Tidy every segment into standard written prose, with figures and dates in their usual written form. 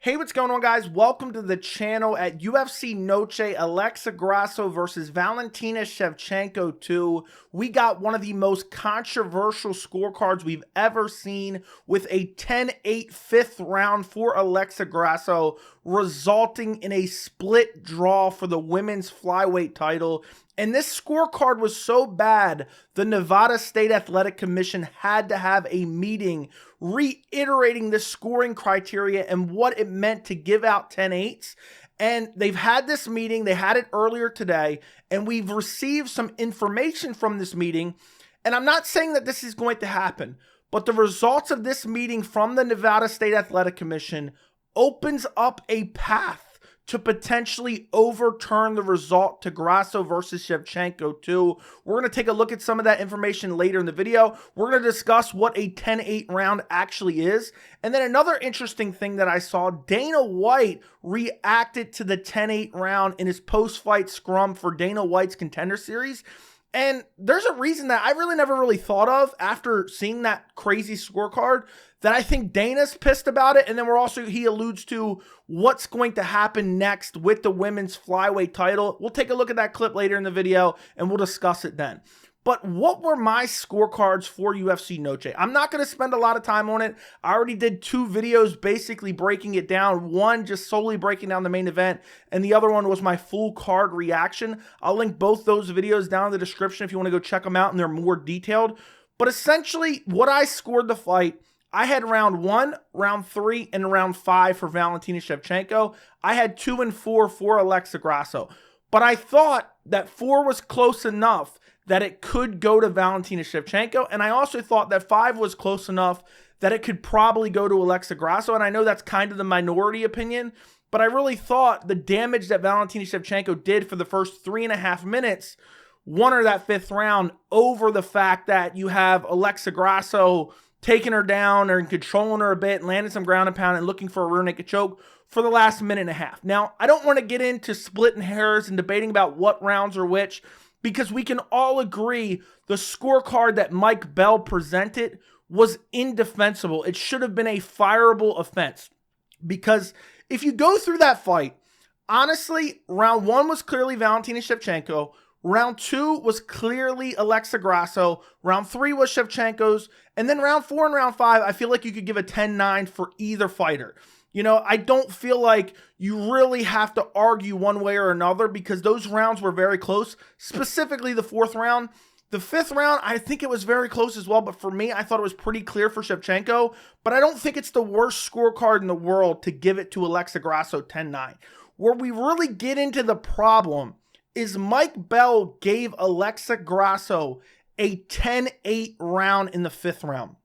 Hey, what's going on, guys? Welcome to the channel. At UFC Noche Alexa Grasso versus Valentina Shevchenko 2. We got one of the most controversial scorecards we've ever seen, with a 10-8 fifth round for Alexa Grasso, resulting in a split draw for the women's flyweight title. And this scorecard was so bad, the Nevada State Athletic Commission had to have a meeting reiterating the scoring criteria and what it meant to give out 10-8s. And they've had this meeting, they had it earlier today, and we've received some information from this meeting. And I'm not saying that this is going to happen, but the results of this meeting from the Nevada State Athletic Commission opens up a path to potentially overturn the result to Grasso versus Shevchenko 2. We're going to take a look at some of that information later in the video. We're going to discuss what a 10-8 round actually is. And then another interesting thing that I saw, Dana White reacted to the 10-8 round in his post-fight scrum for Dana White's Contender Series. And there's a reason that I never really thought of after seeing that crazy scorecard, that I think Dana's pissed about it. And then he alludes to what's going to happen next with the women's flyweight title. We'll take a look at that clip later in the video and we'll discuss it then. But what were my scorecards for UFC Noche? I'm not going to spend a lot of time on it. I already did two videos basically breaking it down. One just solely breaking down the main event, and the other one was my full card reaction. I'll link both those videos down in the description if you want to go check them out, and they're more detailed. But essentially, what I scored the fight, I had round 1, round 3, and round 5 for Valentina Shevchenko. I had 2 and 4 for Alexa Grasso. But I thought that 4 was close enough that it could go to Valentina Shevchenko, and I also thought that 5 was close enough that it could probably go to Alexa Grasso, and I know that's kind of the minority opinion, but I really thought the damage that Valentina Shevchenko did for the first 3.5 minutes won her that 5th round over the fact that you have Alexa Grasso taking her down or controlling her a bit, landing some ground and pound and looking for a rear naked choke for the last 1.5 minutes. Now, I don't want to get into splitting hairs and debating about what rounds are which, because we can all agree the scorecard that Mike Bell presented was indefensible. It should have been a fireable offense. Because if you go through that fight, honestly, round 1 was clearly Valentina Shevchenko. Round 2 was clearly Alexa Grasso. Round 3 was Shevchenko's. And then round 4 and round 5, I feel like you could give a 10-9 for either fighter. You know, I don't feel like you really have to argue one way or another, because those rounds were very close, specifically the 4th round. The 5th round, I think it was very close as well, but for me, I thought it was pretty clear for Shevchenko, but I don't think it's the worst scorecard in the world to give it to Alexa Grasso 10-9. Where we really get into the problem is Mike Bell gave Alexa Grasso a 10-8 round in the 5th round,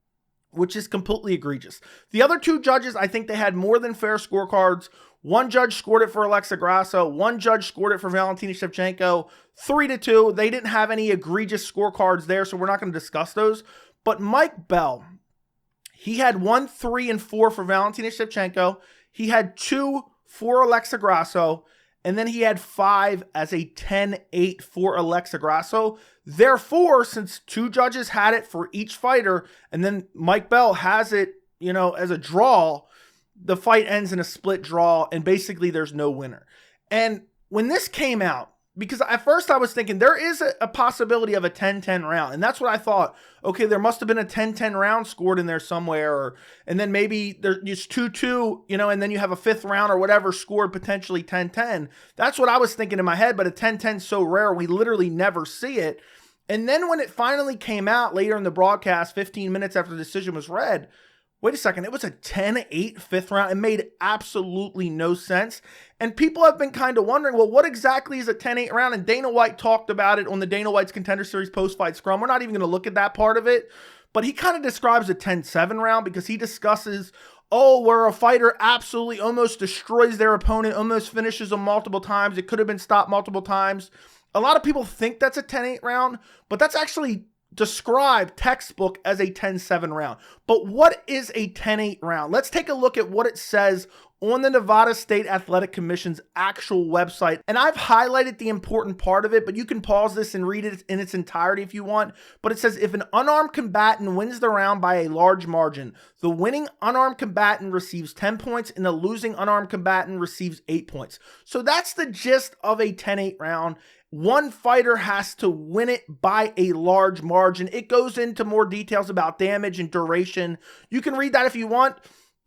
which is completely egregious. The other 2 judges, I think they had more than fair scorecards. One judge scored it for Alexa Grasso. One judge scored it for Valentina Shevchenko. 3-2. They didn't have any egregious scorecards there, so we're not going to discuss those. But Mike Bell, he had 1, 3, and 4 for Valentina Shevchenko. He had 2 for Alexa Grasso. And then he had 5 as a 10-8 for Alexa Grasso. Therefore, since 2 judges had it for each fighter, and then Mike Bell has it, you know, as a draw, the fight ends in a split draw, and basically there's no winner. And when this came out, because at first I was thinking there is a possibility of a 10-10 round, and that's what I thought. Okay, there must have been a 10-10 round scored in there somewhere, and then maybe there's 2-2, you know, and then you have a 5th round or whatever scored potentially 10-10. That's what I was thinking in my head, but a 10-10 is so rare, we literally never see it. And then when it finally came out later in the broadcast, 15 minutes after the decision was read, wait a second, it was a 10-8 5th round. It made absolutely no sense. And people have been kind of wondering, well, what exactly is a 10-8 round? And Dana White talked about it on the Dana White's Contender Series post-fight scrum. We're not even going to look at that part of it. But he kind of describes a 10-7 round, because he discusses, where a fighter absolutely almost destroys their opponent, almost finishes them multiple times. It could have been stopped multiple times. A lot of people think that's a 10-8 round, but that's actually described textbook as a 10-7 round. But what is a 10-8 round? Let's take a look at what it says on the Nevada State Athletic Commission's actual website. And I've highlighted the important part of it, but you can pause this and read it in its entirety if you want. But it says, if an unarmed combatant wins the round by a large margin, the winning unarmed combatant receives 10 points and the losing unarmed combatant receives 8 points. So that's the gist of a 10-8 round. One fighter has to win it by a large margin. It goes into more details about damage and duration. You can read that if you want.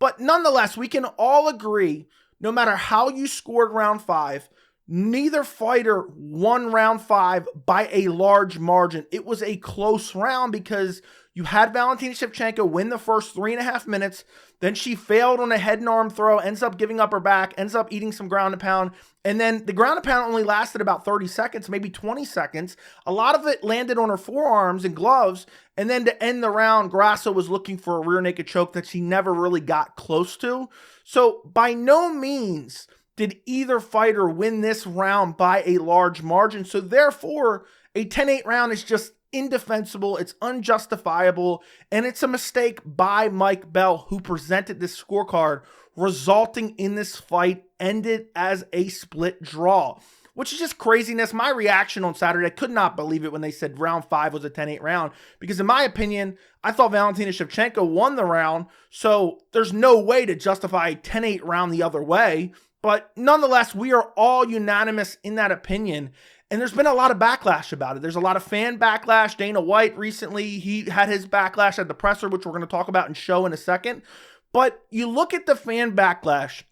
But nonetheless, we can all agree, no matter how you scored round 5, neither fighter won round 5 by a large margin. It was a close round because you had Valentina Shevchenko win the first 3.5 minutes. Then she failed on a head and arm throw, ends up giving up her back, ends up eating some ground and pound. And then the ground and pound only lasted about 30 seconds, maybe 20 seconds. A lot of it landed on her forearms and gloves. And then to end the round, Grasso was looking for a rear naked choke that she never really got close to. So by no means did either fighter win this round by a large margin. So therefore, a 10-8 round is just indefensible, it's unjustifiable, and it's a mistake by Mike Bell, who presented this scorecard, resulting in this fight ended as a split draw, which is just craziness. My reaction on Saturday, I could not believe it when they said round 5 was a 10-8 round, because in my opinion, I thought Valentina Shevchenko won the round, so there's no way to justify a 10-8 round the other way. But nonetheless, we are all unanimous in that opinion. And there's been a lot of backlash about it. There's a lot of fan backlash. Dana White recently, he had his backlash at the presser, which we're going to talk about and show in a second. But you look at the fan backlash,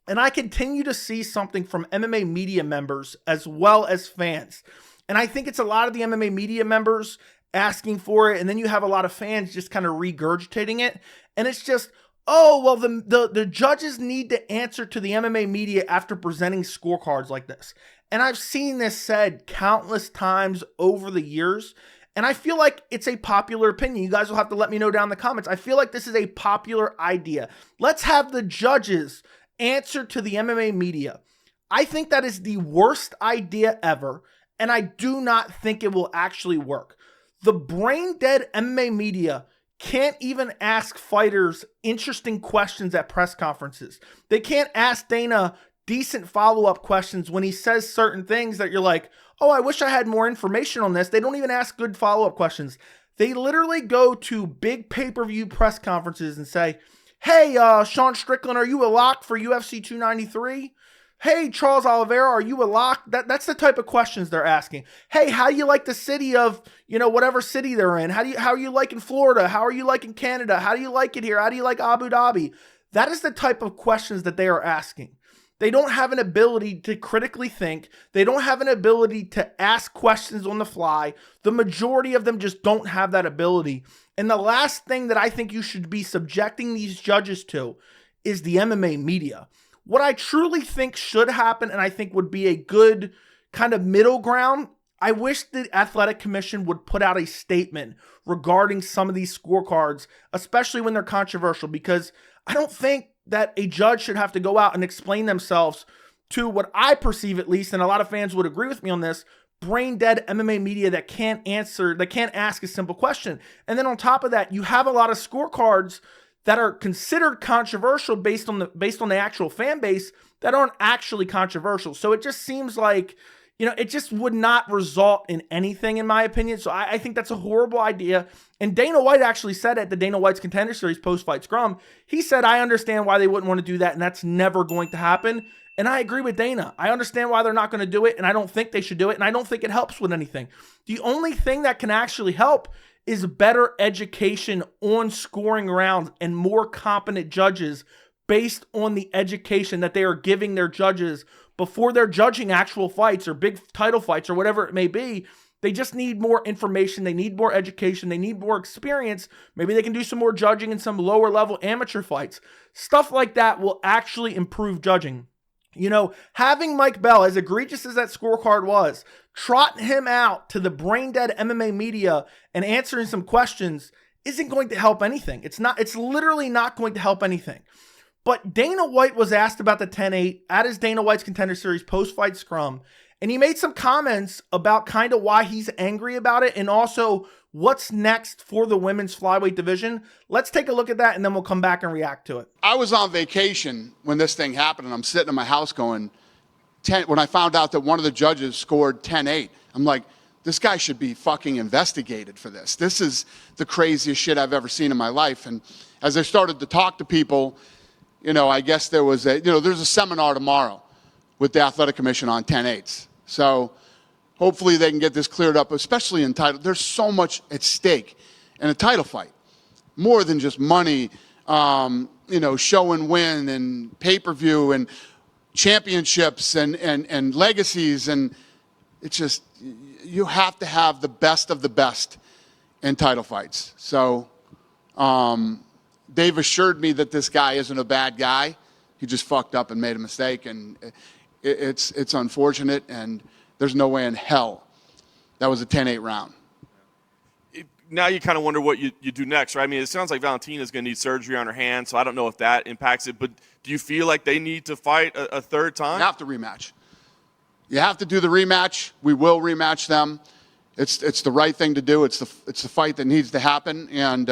and I continue to see something from MMA media members as well as fans. And I think it's a lot of the MMA media members asking for it, and then you have a lot of fans just kind of regurgitating it. And it's just, oh, well, the judges need to answer to the MMA media after presenting scorecards like this. And I've seen this said countless times over the years, and I feel like it's a popular opinion. You guys will have to let me know down in the comments. I feel like this is a popular idea. Let's have the judges answer to the MMA media. I think that is the worst idea ever, and I do not think it will actually work. The brain-dead MMA media can't even ask fighters interesting questions at press conferences. They can't ask Dana decent follow-up questions when he says certain things that you're like, oh, I wish I had more information on this. They don't even ask good follow-up questions. They literally go to big pay-per-view press conferences and say, hey, Sean Strickland, are you a lock for UFC 293? Hey, Charles Oliveira, are you a lock? That's the type of questions they're asking. Hey, how do you like the city of, whatever city they're in? How are you liking Florida? How are you liking Canada? How do you like it here? How do you like Abu Dhabi? That is the type of questions that they are asking. They don't have an ability to critically think. They don't have an ability to ask questions on the fly. The majority of them just don't have that ability. And the last thing that I think you should be subjecting these judges to is the MMA media. What I truly think should happen, and I think would be a good kind of middle ground, I wish the Athletic Commission would put out a statement regarding some of these scorecards, especially when they're controversial, because I don't think that a judge should have to go out and explain themselves to what I perceive, at least, and a lot of fans would agree with me on this, brain dead MMA media that can't ask a simple question. And then on top of that, you have a lot of scorecards that are considered controversial based on the actual fan base that aren't actually controversial. So it just seems like, it just would not result in anything, in my opinion. So I think that's a horrible idea. And Dana White actually said at the Dana White's Contender Series post-fight scrum, he said, I understand why they wouldn't want to do that, and that's never going to happen. And I agree with Dana. I understand why they're not going to do it, and I don't think they should do it, and I don't think it helps with anything. The only thing that can actually help is better education on scoring rounds and more competent judges based on the education that they are giving their judges before they're judging actual fights or big title fights or whatever it may be. They just need more information. They need more education. They need more experience. Maybe they can do some more judging in some lower level amateur fights. Stuff like that will actually improve judging. Having Mike Bell, as egregious as that scorecard was, trotting him out to the brain-dead MMA media and answering some questions isn't going to help anything. It's literally not going to help anything. But Dana White was asked about the 10-8 at his Dana White's Contender Series post-fight scrum, And he made some comments about kind of why he's angry about it and also what's next for the women's flyweight division. Let's take a look at that and then we'll come back and react to it. I was on vacation when this thing happened, and I'm sitting in my house going, when I found out that one of the judges scored 10-8, I'm like, this guy should be fucking investigated for this. This is the craziest shit I've ever seen in my life. And as I started to talk to people, I guess there was there's a seminar tomorrow with the Athletic Commission on 10-8s. So hopefully they can get this cleared up, especially in title. There's so much at stake in a title fight, more than just money, show and win and pay-per-view and championships and legacies. And it's just, you have to have the best of the best in title fights. So they've assured me that this guy isn't a bad guy. He just fucked up and made a mistake, and it's unfortunate, and there's no way in hell that was a 10-8 round. Now you kind of wonder what you do next, right? I mean, it sounds like Valentina's going to need surgery on her hand, so I don't know if that impacts it. But do you feel like they need to fight a third time? You have to rematch. You have to do the rematch. We will rematch them. It's the right thing to do. It's the fight that needs to happen. And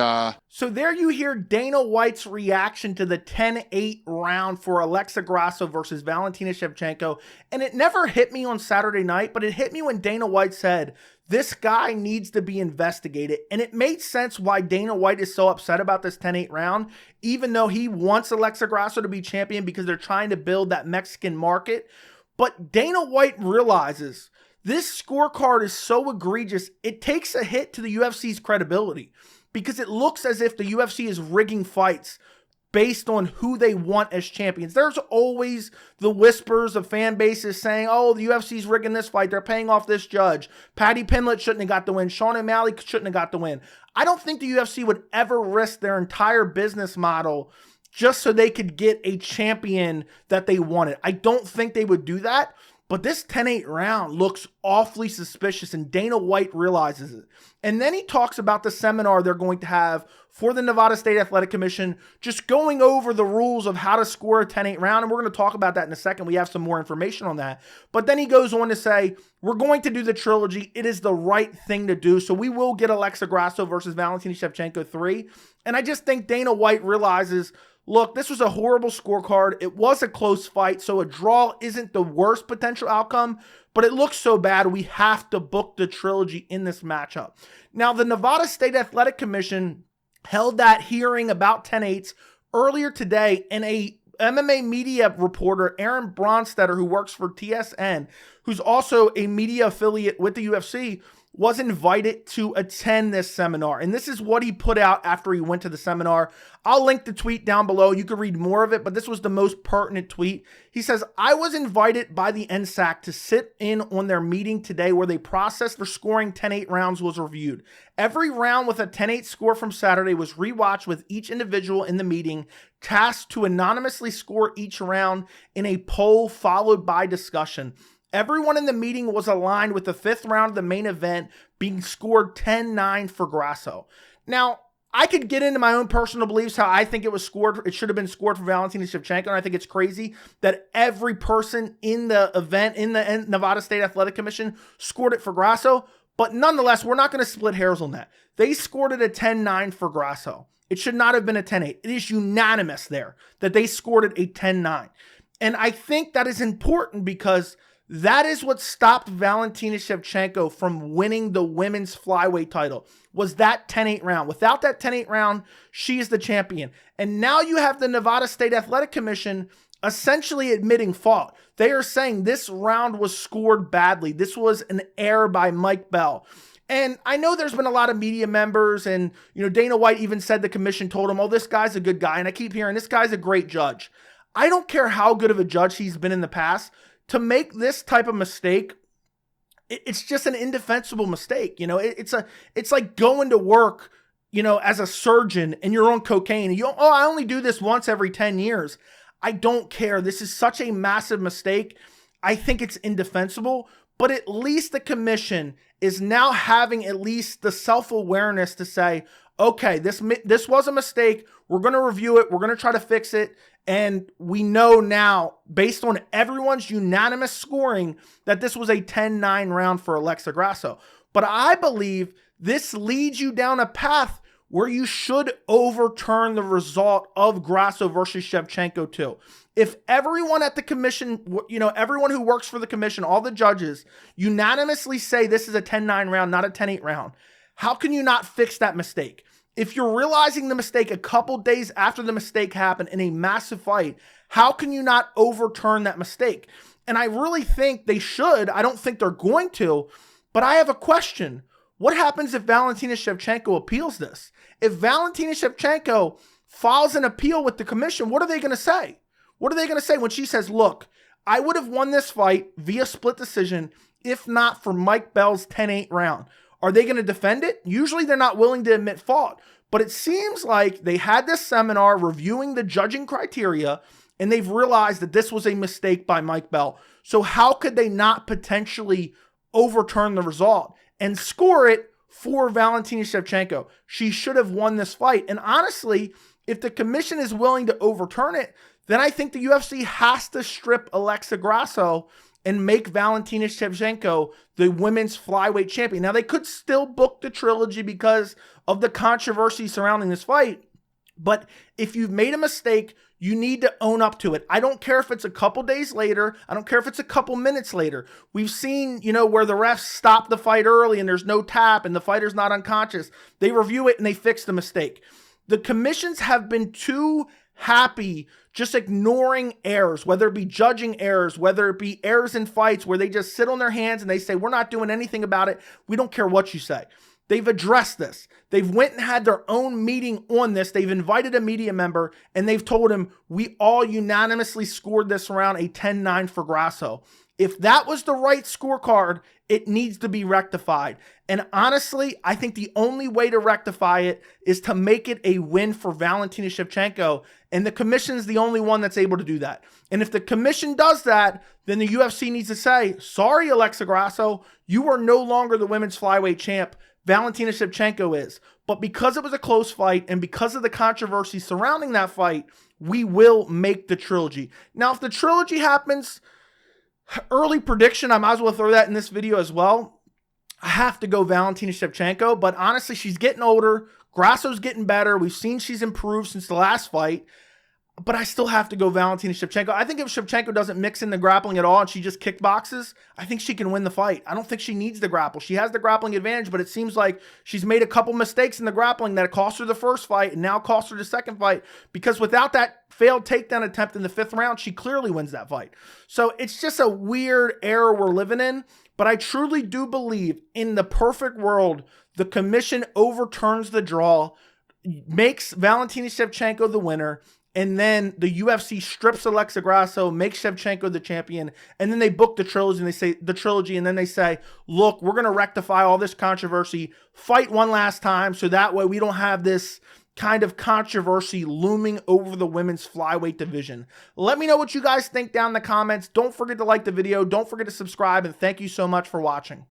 so there you hear Dana White's reaction to the 10-8 round for Alexa Grasso versus Valentina Shevchenko. And it never hit me on Saturday night, but it hit me when Dana White said, this guy needs to be investigated. And it made sense why Dana White is so upset about this 10-8 round, even though he wants Alexa Grasso to be champion because they're trying to build that Mexican market. But Dana White realizes this scorecard is so egregious, it takes a hit to the UFC's credibility because it looks as if the UFC is rigging fights based on who they want as champions. There's always the whispers of fan bases saying, oh, the UFC's rigging this fight. They're paying off this judge. Paddy Pimblett shouldn't have got the win. Sean O'Malley shouldn't have got the win. I don't think the UFC would ever risk their entire business model just so they could get a champion that they wanted. I don't think they would do that. But this 10-8 round looks awfully suspicious, and Dana White realizes it. And then he talks about the seminar they're going to have for the Nevada State Athletic Commission, just going over the rules of how to score a 10-8 round. And we're going to talk about that in a second. We have some more information on that. But then he goes on to say, we're going to do the trilogy. It is the right thing to do. So we will get Alexa Grasso versus Valentina Shevchenko 3. And I just think Dana White realizes, look, this was a horrible scorecard. It was a close fight, so a draw isn't the worst potential outcome, but it looks so bad we have to book the trilogy in this matchup. Now, the Nevada State Athletic Commission held that hearing about 10-8s earlier today, and a MMA media reporter, Aaron Bronstetter, who works for TSN, who's also a media affiliate with the UFC, was invited to attend this seminar. And this is what he put out after he went to the seminar. I'll link the tweet down below. You can read more of it, but this was the most pertinent tweet. He says, I was invited by the NSAC to sit in on their meeting today where they process for scoring 10-8 rounds was reviewed. Every round with a 10-8 score from Saturday was rewatched with each individual in the meeting tasked to anonymously score each round in a poll followed by discussion. Everyone in the meeting was aligned with the fifth round of the main event being scored 10-9 for Grasso. Now, I could get into my own personal beliefs how I think it was scored. It should have been scored for Valentina Shevchenko, and I think it's crazy that every person in the event, in the Nevada State Athletic Commission, scored it for Grasso. But nonetheless, we're not going to split hairs on that. They scored it a 10-9 for Grasso. It should not have been a 10-8. It is unanimous there that they scored it a 10-9. And I think that is important because that is what stopped Valentina Shevchenko from winning the women's flyweight title, was that 10-8 round. Without that 10-8 round, she is the champion. And now you have the Nevada State Athletic Commission essentially admitting fault. They are saying this round was scored badly. This was an error by Mike Bell. And I know there's been a lot of media members, and Dana White even said the commission told him, oh, this guy's a good guy. And I keep hearing this guy's a great judge. I don't care how good of a judge he's been in the past. To make this type of mistake, it's just an indefensible mistake. It's like going to work, as a surgeon and you're on cocaine and I only do this once every 10 years. I don't care. This is such a massive mistake. I think it's indefensible, but at least the commission is now having at least the self-awareness to say, okay, this was a mistake. We're going to review it. We're going to try to fix it. And we know now, based on everyone's unanimous scoring, that this was a 10-9 round for Alexa Grasso. But I believe this leads you down a path where you should overturn the result of Grasso versus Shevchenko too. If everyone at the commission, everyone who works for the commission, all the judges, unanimously say this is a 10-9 round, not a 10-8 round, how can you not fix that mistake? If you're realizing the mistake a couple days after the mistake happened in a massive fight, how can you not overturn that mistake? And I really think they should. I don't think they're going to, but I have a question. What happens if Valentina Shevchenko appeals this? If Valentina Shevchenko files an appeal with the commission, what are they going to say? What are they going to say when she says, look, I would have won this fight via split decision if not for Mike Bell's 10-8 round? Are they going to defend it? Usually they're not willing to admit fault, but it seems like they had this seminar reviewing the judging criteria and they've realized that this was a mistake by Mike Bell. So how could they not potentially overturn the result and score it for Valentina Shevchenko? She should have won this fight. And honestly, if the commission is willing to overturn it, then I think the UFC has to strip Alexa Grasso and make Valentina Shevchenko the women's flyweight champion. Now, they could still book the trilogy because of the controversy surrounding this fight, but if you've made a mistake, you need to own up to it. I don't care if it's a couple days later. I don't care if it's a couple minutes later. We've seen, where the refs stop the fight early and there's no tap and the fighter's not unconscious. They review it and they fix the mistake. The commissions have been too happy just ignoring errors, whether it be judging errors, whether it be errors in fights where they just sit on their hands and they say, we're not doing anything about it. We don't care what you say. They've addressed this. They've went and had their own meeting on this. They've invited a media member and they've told him, we all unanimously scored this round a 10-9 for Grasso. If that was the right scorecard, it needs to be rectified. And honestly, I think the only way to rectify it is to make it a win for Valentina Shevchenko. And the commission's the only one that's able to do that. And if the commission does that, then the UFC needs to say, sorry, Alexa Grasso, you are no longer the women's flyweight champ. Valentina Shevchenko is. But because it was a close fight and because of the controversy surrounding that fight, we will make the trilogy. Now, if the trilogy happens, early prediction, I might as well throw that in this video as well. I have to go Valentina Shevchenko, but honestly, she's getting older. Grasso's getting better. We've seen she's improved since the last fight, but I still have to go Valentina Shevchenko. I think if Shevchenko doesn't mix in the grappling at all and she just kickboxes, I think she can win the fight. I don't think she needs the grapple. She has the grappling advantage, but it seems like she's made a couple mistakes in the grappling that cost her the first fight and now cost her the second fight, because without that failed takedown attempt in the 5th round, she clearly wins that fight. So it's just a weird era we're living in, but I truly do believe in the perfect world, the commission overturns the draw, makes Valentina Shevchenko the winner, and then the UFC strips Alexa Grasso, makes Shevchenko the champion, and then they book the trilogy, and then they say, look, we're going to rectify all this controversy, fight one last time, so that way we don't have this kind of controversy looming over the women's flyweight division. Let me know what you guys think down in the comments. Don't forget to like the video. Don't forget to subscribe, and thank you so much for watching.